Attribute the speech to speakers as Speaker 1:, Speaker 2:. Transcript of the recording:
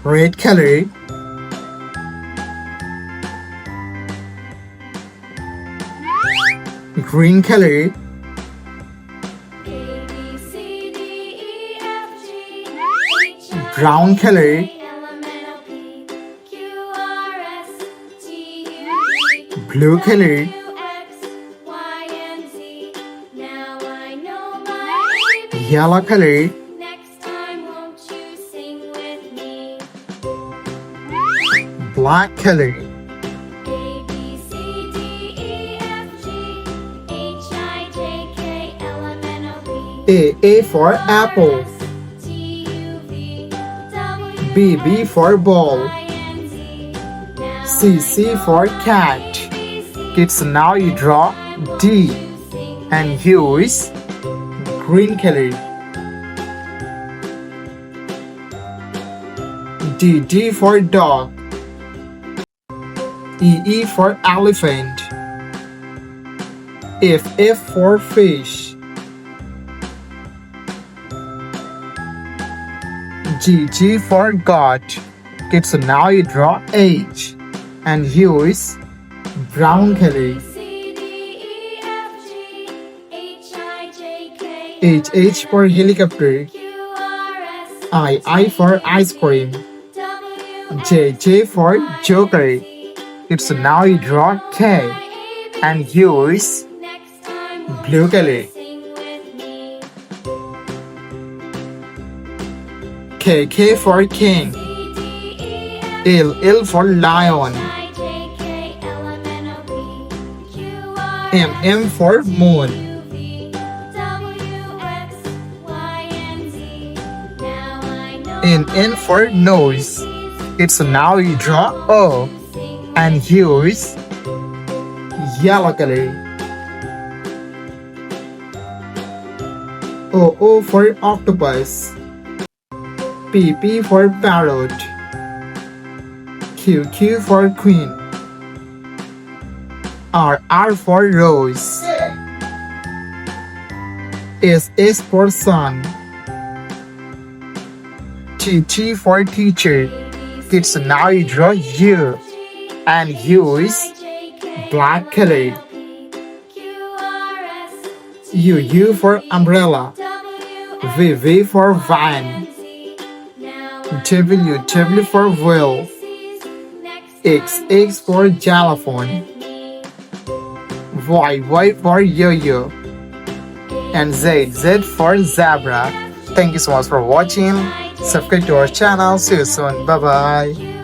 Speaker 1: red color, green color, brown color, blue color, yellow color, black color. A for apple, B for ball, C for cat. Kids, now you draw D and use green color. D for dog, E for elephant, F for fish, G for goat. Kids, now you draw H and use brown color. H for helicopter, I for ice cream, J for joker. It's now you draw K and use blue color. K for king, L for lion, M for moon, N for nose. It's now you draw O and use yellow color. O for octopus, P for parrot, Q for queen, R for rose, S for sun, T for teacher. Kids, now you draw U and use black color. U for umbrella, V for van, W for wheel, X for xylophone, Y for yo-yo, and Z for zebra. Thank you so much for watching. Subscribe to our channel. See you soon. Bye bye.